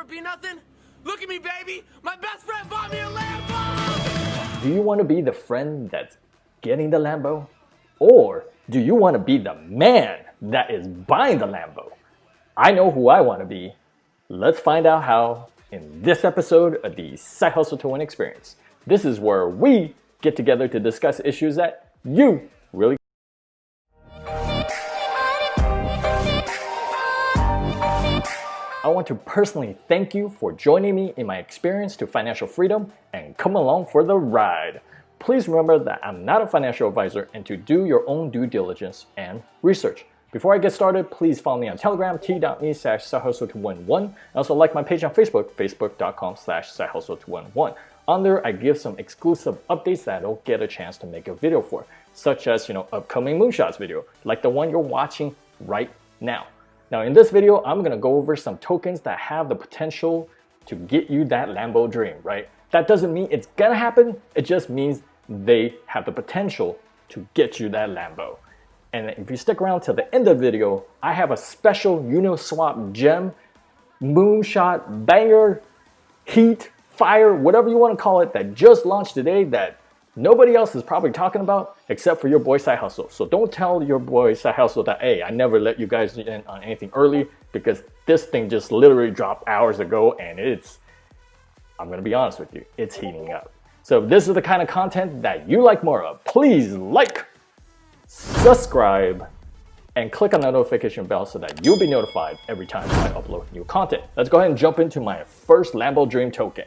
never be nothing? Look at me, baby. My best friend bought me a Lambo. Do you want to be the friend that's getting the Lambo? Or do you want to be the man that is buying the Lambo? I know who I want to be. Let's find out how in this episode of the Side Hustle to Win experience. This is where we get together to discuss issues that you really I want to personally thank you for joining me in my experience to financial freedom and come along for the ride. Please remember that I'm not a financial advisor and to do your own due diligence and research. Before I get started, please follow me on Telegram, t.me/sidehustle211. And also like my page on Facebook, facebook.com/sidehustle211. On there, I give some exclusive updates that I don't get a chance to make a video for, such as, upcoming moonshots video, like the one you're watching right now. Now in this video, I'm gonna go over some tokens that have the potential to get you that Lambo dream, right? That doesn't mean it's gonna happen, it just means they have the potential to get you that Lambo. And if you stick around till the end of the video, I have a special Uniswap gem, moonshot, banger, heat, fire, whatever you wanna call it, that just launched today that nobody else is probably talking about except for your boy Side Hustle. So don't tell your boy Side Hustle that, hey, I never let you guys in on anything early, because this thing just literally dropped hours ago and I'm gonna be honest with you, it's heating up. So if this is the kind of content that you like more of, please like, subscribe, and click on the notification bell so that you'll be notified every time I upload new content. Let's go ahead and jump into my first Lambo Dream token.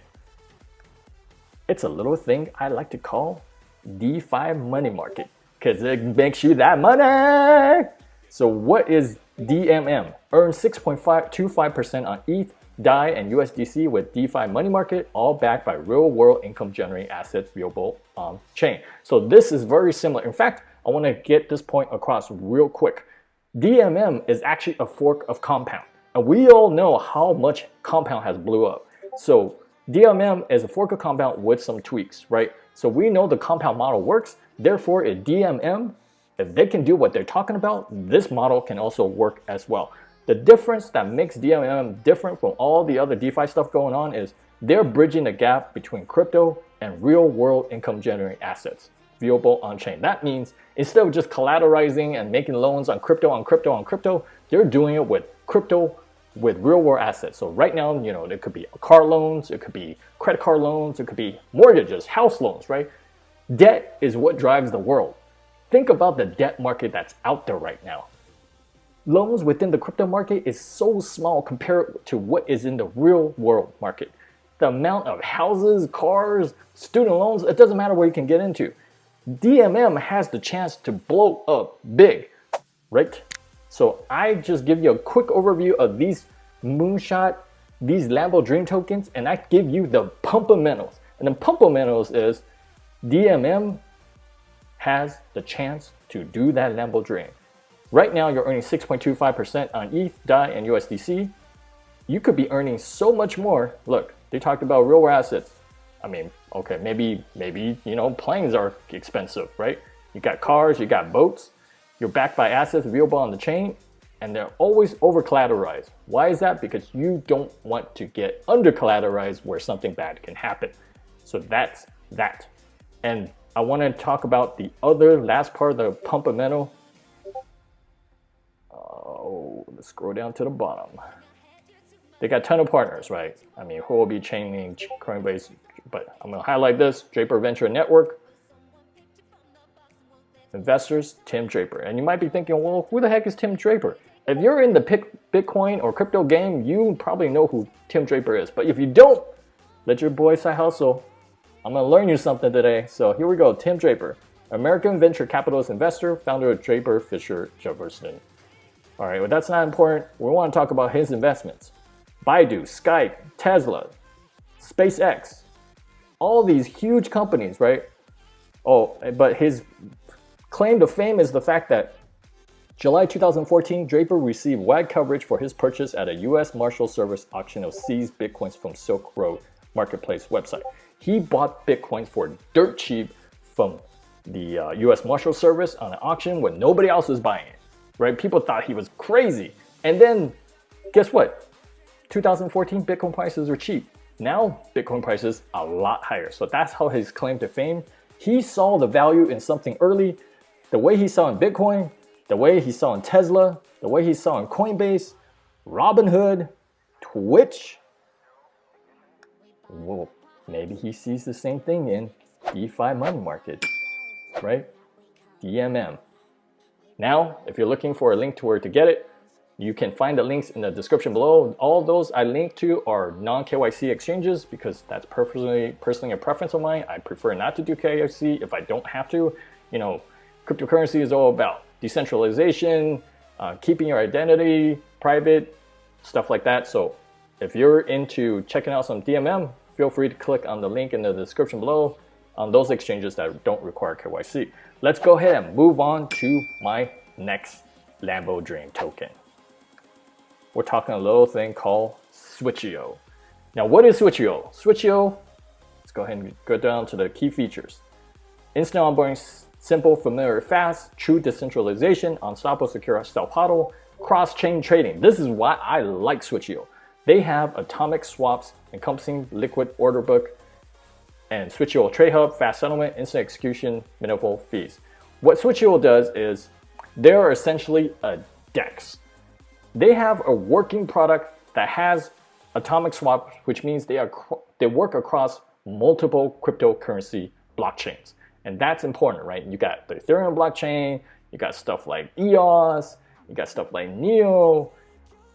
It's a little thing I like to call DeFi money market because it makes you that money. So what is DMM? Earn 6.25% on ETH, DAI, and USDC with DeFi money market, all backed by real world income generating assets viewable on chain. So this is very similar. In fact, I want to get this point across real quick. DMM is actually a fork of Compound, and we all know how much Compound has blew up. So DMM is a fork of Compound with some tweaks, right? So we know the Compound model works. Therefore, if DMM, if they can do what they're talking about, this model can also work as well. The difference that makes DMM different from all the other DeFi stuff going on is they're bridging the gap between crypto and real world income generating assets viewable on chain. That means instead of just collateralizing and making loans on crypto, they're doing it with crypto with real world assets. So right now, it could be car loans, it could be credit card loans, it could be mortgages, house loans, right? Debt is what drives the world. Think about the debt market that's out there right now. Loans within the crypto market is so small compared to what is in the real world market. The amount of houses, cars, student loans, it doesn't matter where you can get into. DMM has the chance to blow up big, right? So I just give you a quick overview of these moonshot, these Lambo Dream tokens, and I give you the pumpamentals. And the pumpamentals is DMM has the chance to do that Lambo Dream. Right now, you're earning 6.25% on ETH, DAI, and USDC. You could be earning so much more. Look, they talked about real world assets. I mean, okay, maybe, planes are expensive, right? You got cars, you got boats. You're backed by assets viewable on the chain, and they're always over collateralized. Why is that? Because you don't want to get under collateralized where something bad can happen. So that's that. And I want to talk about the other last part of the pumpamental. Oh, let's scroll down to the bottom. They got a ton of partners, right? I mean, Huobi, Chainlink, Coinbase, but I'm going to highlight this: Draper Venture Network. Investors, Tim Draper. And you might be thinking, well, who the heck is Tim Draper? If you're in the Bitcoin or crypto game, you probably know who Tim Draper is. But if you don't, let your boy Side Hustle. I'm going to learn you something today. So here we go. Tim Draper, American venture capitalist investor, founder of Draper Fisher Jefferson. All right, well, that's not important. We want to talk about his investments. Baidu, Skype, Tesla, SpaceX, all these huge companies, right? Oh, but his claim to fame is the fact that July 2014, Draper received wide coverage for his purchase at a U.S. Marshal Service auction of seized Bitcoins from Silk Road Marketplace website. He bought Bitcoins for dirt cheap from the U.S. Marshal Service on an auction when nobody else was buying it, right? People thought he was crazy. And then, guess what? 2014 Bitcoin prices were cheap. Now Bitcoin prices are a lot higher. So that's how his claim to fame. He saw the value in something early, the way he saw in Bitcoin, the way he saw in Tesla, the way he saw in Coinbase, Robinhood, Twitch. Well, maybe he sees the same thing in DeFi money market, right? DMM. Now, if you're looking for a link to where to get it, you can find the links in the description below. All of those I link to are non-KYC exchanges because that's personally a preference of mine. I prefer not to do KYC if I don't have to. You know, cryptocurrency is all about decentralization, keeping your identity private, stuff like that. So if you're into checking out some DMM, feel free to click on the link in the description below on those exchanges that don't require KYC. Let's go ahead and move on to my next Lambo Dream token. We're talking a little thing called Switchio. Now, what is Switchio? Switchio, let's go ahead and go down to the key features. Instant onboarding, simple, familiar, fast, true decentralization, unstoppable, secure, self-hodl, cross-chain trading. This is why I like Switchio. They have atomic swaps encompassing liquid order book and Switchio Trade Hub, fast settlement, instant execution, minimal fees. What Switchio does is they're essentially a DEX. They have a working product that has atomic swap, which means they work across multiple cryptocurrency blockchains. And that's important, right? You got the Ethereum blockchain, you got stuff like EOS, you got stuff like Neo.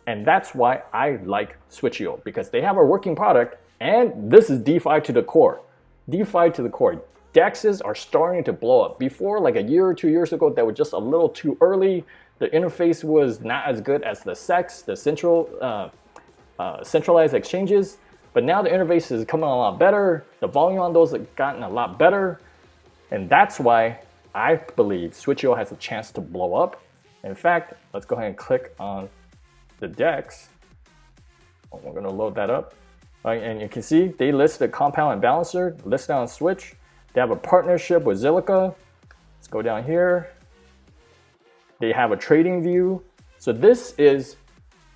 And that's why I like Switchio, because they have a working product and this is DeFi to the core. DeFi to the core. DEXs are starting to blow up. Before, like a year or 2 years ago, they were just a little too early. The interface was not as good as the SEX, the centralized exchanges. But now the interface is coming a lot better. The volume on those have gotten a lot better. And that's why I believe Switchio has a chance to blow up. In fact, let's go ahead and click on the DEX. We're going to load that up. And you can see they list the compound and balancer listed on Switch. They have a partnership with Zilliqa. Let's go down here. They have a trading view. So this is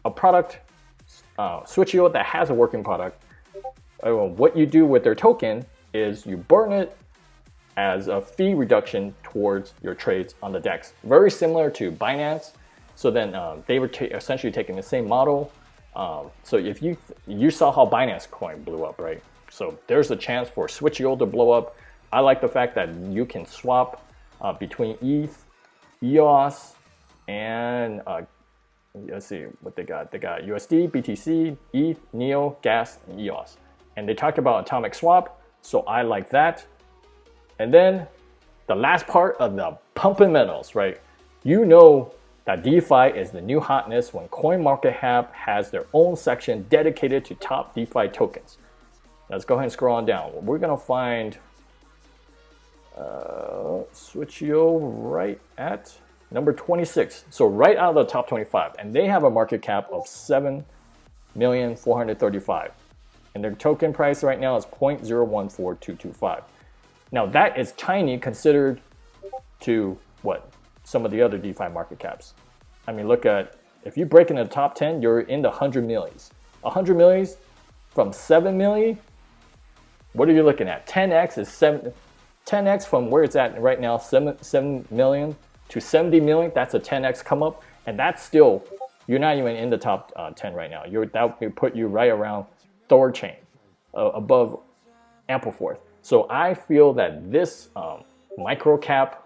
a product, Switchio, that has a working product. What you do with their token is you burn it as a fee reduction towards your trades on the DEX. Very similar to Binance. So then they were essentially taking the same model. So if you saw how Binance coin blew up, right? So there's a chance for Switchio to blow up. I like the fact that you can swap between ETH, EOS, and let's see what they got. They got USD, BTC, ETH, Neo, Gas, and EOS. And they talked about atomic swap, so I like that. And then the last part of the pumping metals, right? You know that DeFi is the new hotness when CoinMarketCap has their own section dedicated to top DeFi tokens. Let's go ahead and scroll on down. We're gonna find Switchio right at number 26. So right out of the top 25. And they have a market cap of 7,435,000. And their token price right now is 0.014225. Now that is tiny considered to what? Some of the other DeFi market caps. I mean, look at, if you break into the top 10, you're in the 100 millions. 100 millions from 7 million, what are you looking at? 10x is 10x from where it's at right now, 7 million to 70 million. That's a 10x come up, and that's still, you're not even in the top 10 right now. That would put you right around Thorchain, above Ampleforth. So I feel that this micro cap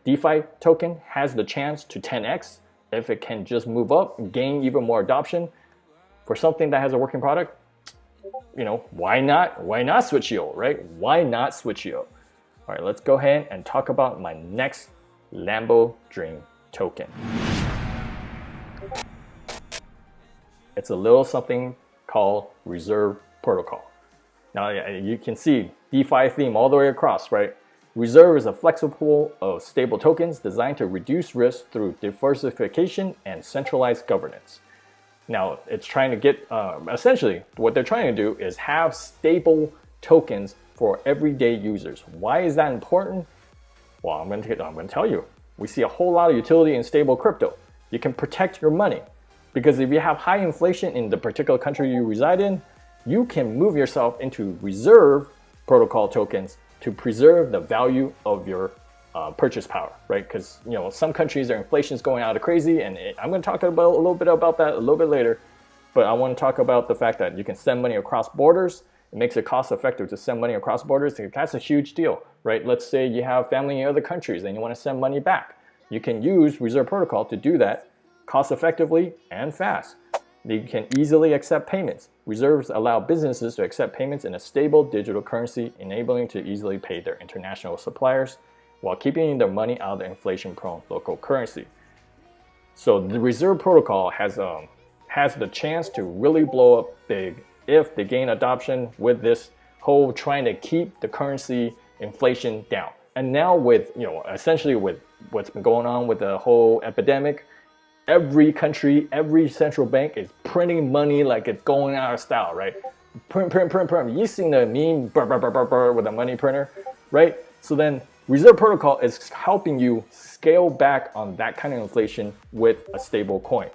DeFi token has the chance to 10x if it can just move up, gain even more adoption for something that has a working product. You know, why not? Why not Switchio, right? Why not Switchio? All right, let's go ahead and talk about my next Lambo Dream token. It's a little something called Reserve Protocol. Now you can see DeFi theme all the way across, right? Reserve is a flexible pool of stable tokens designed to reduce risk through diversification and centralized governance. Now, it's trying to get, essentially, what they're trying to do is have stable tokens for everyday users. Why is that important? Well, I'm going to tell you. We see a whole lot of utility in stable crypto. You can protect your money. Because if you have high inflation in the particular country you reside in, you can move yourself into reserve protocol tokens to preserve the value of your purchase power, right? Because some countries, their inflation is going out of crazy, and I'm going to talk about a little bit about that a little bit later. But I want to talk about the fact that you can send money across borders. It makes it cost effective to send money across borders. That's a huge deal, right? Let's say you have family in other countries and you want to send money back. You can use Reserve Protocol to do that cost effectively and fast. You can easily accept payments. Reserves allow businesses to accept payments in a stable digital currency, enabling to easily pay their international suppliers while keeping their money out of the inflation-prone local currency. So the Reserve Protocol has the chance to really blow up big if they gain adoption with this whole trying to keep the currency inflation down. And now with, essentially with what's been going on with the whole epidemic, every country, every central bank is printing money like it's going out of style, right? Print. You've seen the meme with a money printer, right? So then Reserve Protocol is helping you scale back on that kind of inflation with a stable coin.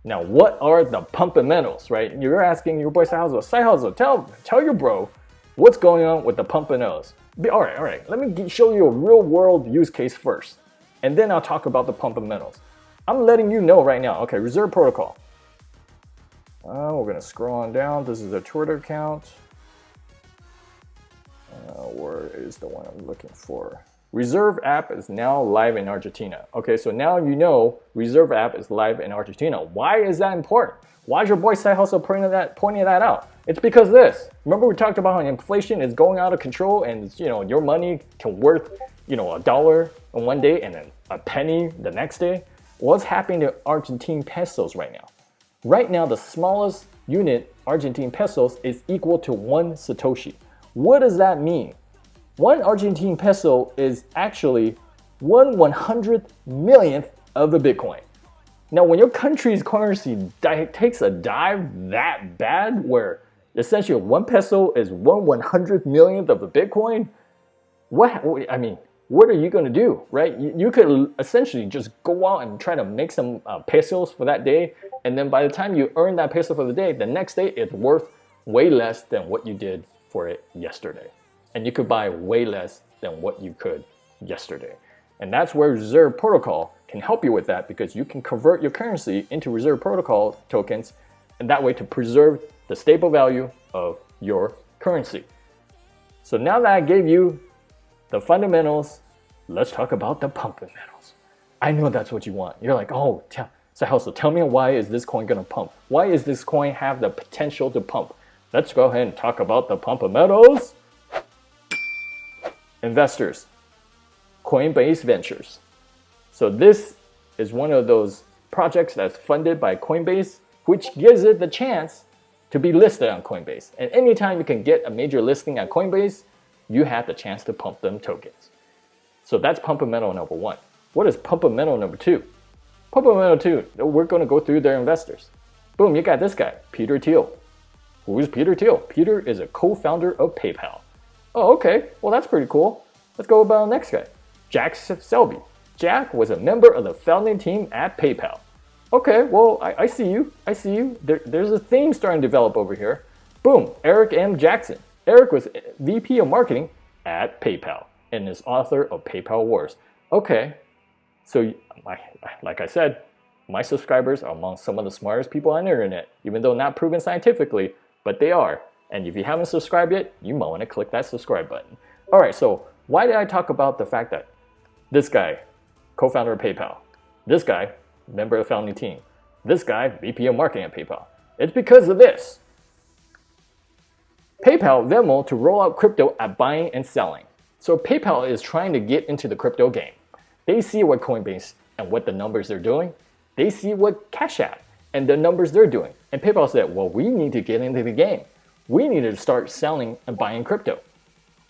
Now, what are the fundamentals, right? You're asking your boy SideHustle, tell your bro what's going on with the fundamentals. All right, let me show you a real world use case first, and then I'll talk about the fundamentals. I'm letting you know right now. Okay, Reserve Protocol. We're gonna scroll on down. This is a Twitter account. Where is the one I'm looking for? Reserve app is now live in Argentina. Okay, so now you know Reserve app is live in Argentina. Why is that important? Why is your boy SideHustle pointing that out? It's because of this. Remember we talked about how inflation is going out of control, and your money can worth $1 on one day and then a penny the next day. What's happening to Argentine pesos right now? Right now, the smallest unit, Argentine pesos, is equal to 1 Satoshi. What does that mean? 1 Argentine peso is actually 1/100 millionth of a Bitcoin. Now, when your country's currency takes a dive that bad, where essentially 1 peso is 1/100 millionth of a Bitcoin, what are you going to do, right? You could essentially just go out and try to make some pesos for that day, and then by the time you earn that peso for the day, the next day it's worth way less than what you did for it yesterday. And you could buy way less than what you could yesterday. And that's where Reserve Protocol can help you with that, because you can convert your currency into Reserve Protocol tokens, and that way to preserve the stable value of your currency. So now that I gave you the fundamentals, let's talk about the fundamentals. I know that's what you want. You're like, oh, SideHustle, tell me, why is this coin gonna pump? Why is this coin have the potential to pump? Let's go ahead and talk about the fundamentals. Investors, Coinbase Ventures. So this is one of those projects that's funded by Coinbase, which gives it the chance to be listed on Coinbase. And anytime you can get a major listing on Coinbase, you have the chance to pump them tokens. So that's fundamental number 1. What is fundamental number 2? Fundamental 2, we're going to go through their investors. Boom, you got this guy, Peter Thiel. Who is Peter Thiel? Peter is a co-founder of PayPal. Oh, okay. Well, that's pretty cool. Let's go about the next guy. Jack Selby. Jack was a member of the founding team at PayPal. Okay, well, I see you. There's a theme starting to develop over here. Boom, Eric M. Jackson. Eric was VP of marketing at PayPal and is author of PayPal Wars. Okay, so like I said, my subscribers are among some of the smartest people on the internet, even though not proven scientifically, but they are. And if you haven't subscribed yet, you might want to click that subscribe button. All right, so why did I talk about the fact that this guy, co-founder of PayPal, this guy, member of the founding team, this guy, VP of marketing at PayPal? It's because of this. PayPal Venmo to roll out crypto at buying and selling. So PayPal is trying to get into the crypto game. They see what Coinbase and what the numbers they're doing. They see what Cash App and the numbers they're doing. And PayPal said, well, we need to get into the game. We need to start selling and buying crypto.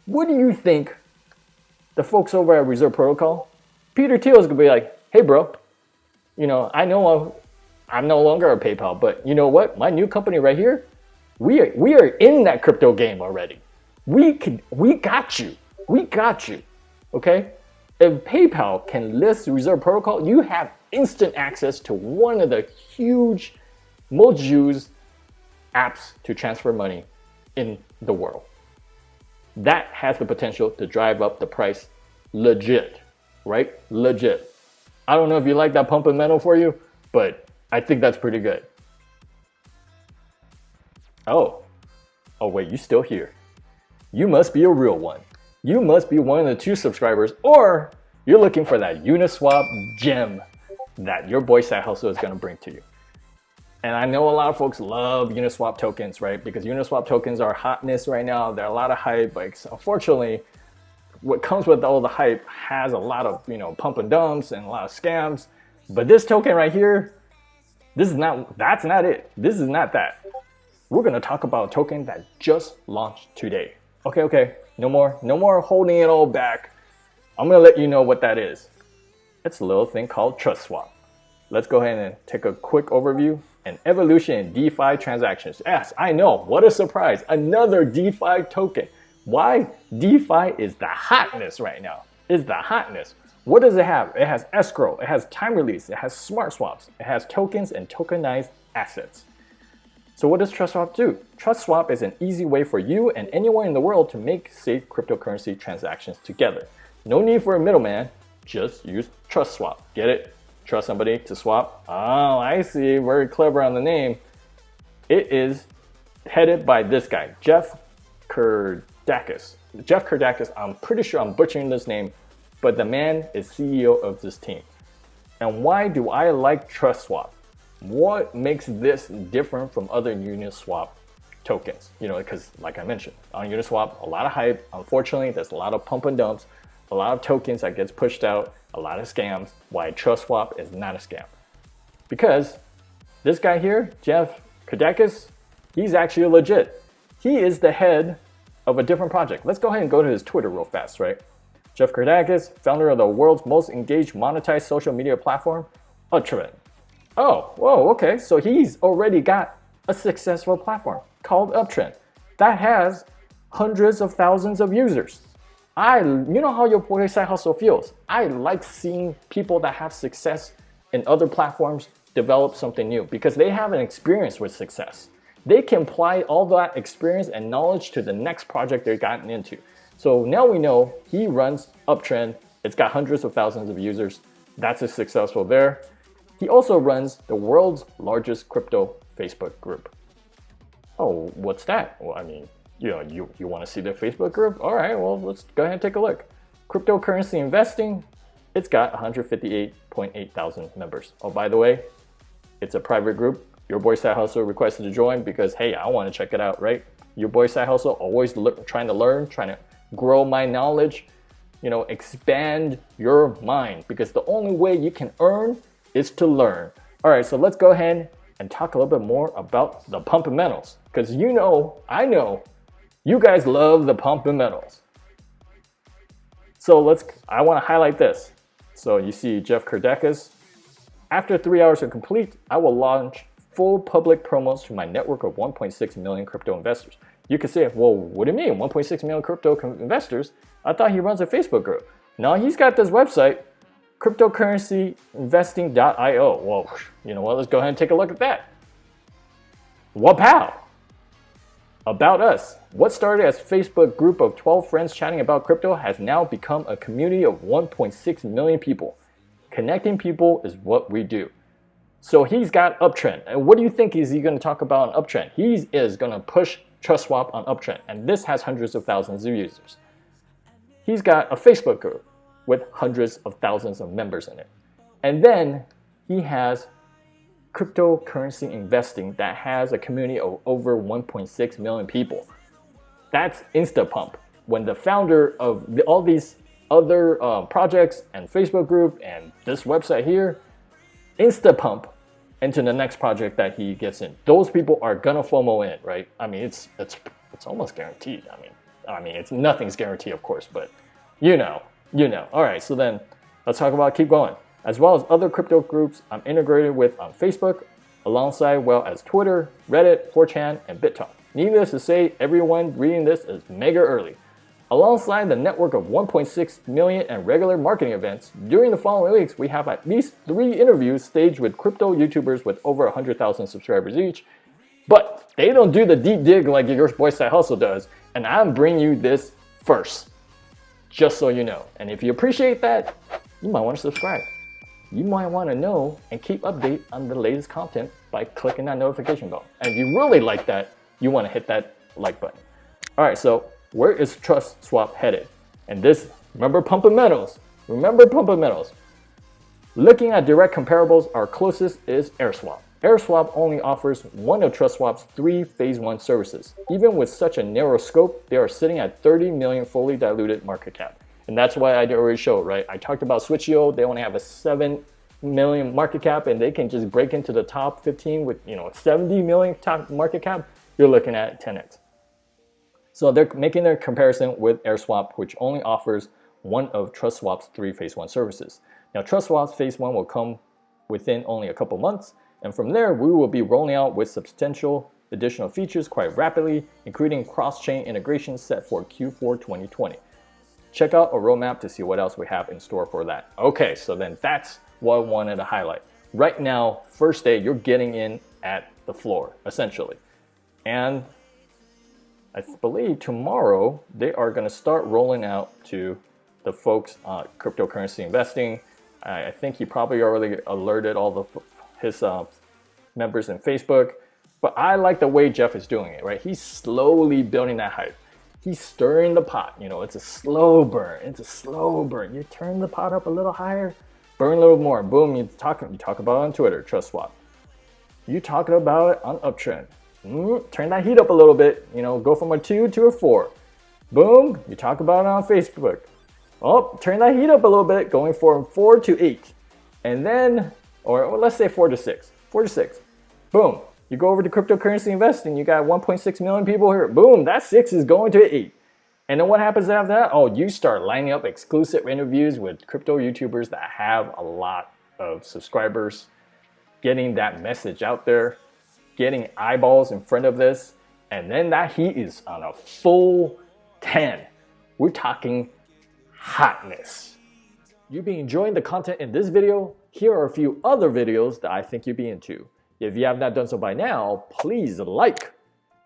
What do you think the folks over at Reserve Protocol, Peter Thiel is going to be like, hey, bro, I know I'm no longer a PayPal, but you know what? My new company right here, we are in that crypto game already. We got you. Okay? If PayPal can list Reserve Protocol, you have instant access to one of the huge most used apps to transfer money in the world. That has the potential to drive up the price legit, right? Legit. I don't know if you like that pump and metal for you, but I think that's pretty good. Oh wait, you still here. You must be a real one. You must be one of the 2 subscribers, or you're looking for that Uniswap gem that your boy SideHustle is gonna bring to you. And I know a lot of folks love Uniswap tokens, right? Because Uniswap tokens are hotness right now. There are a lot of hype, but unfortunately, what comes with all the hype has a lot of, pump and dumps and a lot of scams. But this token right here, that's not it. This is not that. We're gonna talk about a token that just launched today. Okay, no more holding it all back. I'm gonna let you know what that is. It's a little thing called TrustSwap. Let's go ahead and take a quick overview. An evolution in DeFi transactions. Yes, I know, what a surprise. Another DeFi token. Why? DeFi is the hotness right now. Is the hotness. What does it have? It has escrow, it has time release, it has smart swaps, it has tokens and tokenized assets. So what does TrustSwap do? TrustSwap is an easy way for you and anyone in the world to make safe cryptocurrency transactions together. No need for a middleman, just use TrustSwap. Get it? Trust somebody to swap? Oh, I see. Very clever on the name. It is headed by this guy, Jeff Kurdakis. Jeff Kurdakis, I'm pretty sure I'm butchering this name, but the man is CEO of this team. And why do I like TrustSwap? What makes this different from other Uniswap tokens? Because like I mentioned, on Uniswap, a lot of hype. Unfortunately, there's a lot of pump and dumps, a lot of tokens that gets pushed out, a lot of scams. Why TrustSwap is not a scam? Because this guy here, Jeff Kurdakis, he's actually legit. He is the head of a different project. Let's go ahead and go to his Twitter real fast, right? Jeff Kurdakis, founder of the world's most engaged monetized social media platform, ATTRIBUTION. Oh, whoa, okay. So he's already got a successful platform called ATTRIBUTION that has hundreds of thousands of users. You know how your boy SideHustle feels. I like seeing people that have success in other platforms develop something new because they have an experience with success. They can apply all that experience and knowledge to the next project they've gotten into. So now we know he runs Uptrend. It's got hundreds of thousands of users. That's successful there. He also runs the world's largest crypto Facebook group. Oh, what's that? Well, I mean, you want to see the Facebook group? All right, well, let's go ahead and take a look. Cryptocurrency investing, it's got 158.8 thousand members. Oh, by the way, it's a private group. Your boy SideHustle requested to join because, hey, I want to check it out, right? Your boy SideHustle always trying to learn, trying to grow my knowledge, expand your mind because the only way you can earn is to learn. All right, so let's go ahead and talk a little bit more about the pump and metals because I know you guys love the pump and metals. So I want to highlight this. So you see Jeff Kurdakis. After 3 hours are complete, I will launch full public promos to my network of 1.6 million crypto investors. You could say, well, what do you mean 1.6 million crypto investors? I thought he runs a Facebook group. No, he's got this website, cryptocurrencyinvesting.io. Well, you know what? Let's go ahead and take a look at that. Wapow! About us. What started as a Facebook group of 12 friends chatting about crypto has now become a community of 1.6 million people. Connecting people is what we do. So he's got Uptrend. And what do you think is he going to talk about on Uptrend? He is going to push TrustSwap on Uptrend. And this has hundreds of thousands of users. He's got a Facebook group with hundreds of thousands of members in it. And then he has cryptocurrency investing that has a community of over 1.6 million people. That's Instapump. When the founder of all these other projects and Facebook group and this website here, Instapump into the next project that he gets in. Those people are gonna FOMO in, right? I mean, it's almost guaranteed. I mean, nothing's guaranteed, of course, but you know. All right, so then let's talk about keep going. As well as other crypto groups I'm integrated with on Facebook, alongside well as Twitter, Reddit, 4chan, and BitTalk. Needless to say, everyone reading this is mega early. Alongside the network of 1.6 million and regular marketing events, during the following weeks, we have at least 3 interviews staged with crypto YouTubers with over 100,000 subscribers each. But they don't do the deep dig like your boy SideHustle does, and I'm bringing you this first, just so you know. And if you appreciate that, you might want to subscribe. You might want to know and keep update on the latest content by clicking that notification bell. And if you really like that, you want to hit that like button. All right, so where is TrustSwap headed? And this, remember pumping metals. Remember pumping metals. Looking at direct comparables, our closest is AirSwap. AirSwap only offers one of TrustSwap's 3 Phase 1 services. Even with such a narrow scope, they are sitting at 30 million fully diluted market cap. And that's why I already showed, right? I talked about Switchio. They only have a 7 million market cap, and they can just break into the top 15 with 70 million top market cap. You're looking at 10x. So they're making their comparison with AirSwap, which only offers one of TrustSwap's 3 Phase 1 services. Now, TrustSwap's Phase 1 will come within only a couple months, and from there, we will be rolling out with substantial additional features quite rapidly, including cross-chain integration set for Q4 2020. Check out a roadmap to see what else we have in store for that. Okay, so then that's what I wanted to highlight. Right now, first day, you're getting in at the floor, essentially. And I believe tomorrow they are going to start rolling out to the folks on cryptocurrency investing. I think he probably already alerted all his members in Facebook. But I like the way Jeff is doing it, right? He's slowly building that hype. He's stirring the pot. It's a slow burn. It's a slow burn. You turn the pot up a little higher, burn a little more. Boom, you talk about it on Twitter, TrustSwap. You talking about it on Uptrend. Turn that heat up a little bit, go from a 2 to a 4. Boom, you talk about it on Facebook. Oh, turn that heat up a little bit, going from 4 to 8. And then, or let's say 4 to 6. 4 to 6. Boom, you go over to cryptocurrency investing, you got 1.6 million people here. Boom, that 6 is going to 8. And then what happens after that? Oh, you start lining up exclusive interviews with crypto YouTubers that have a lot of subscribers, getting that message out there, getting eyeballs in front of this, and then that heat is on a full 10. We're talking hotness. You've been enjoying the content in this video? Here are a few other videos that I think you'd be into. If you have not done so by now, please like,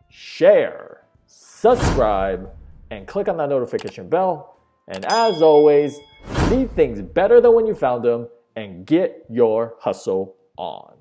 share, subscribe, and click on that notification bell. And as always, leave things better than when you found them and get your hustle on.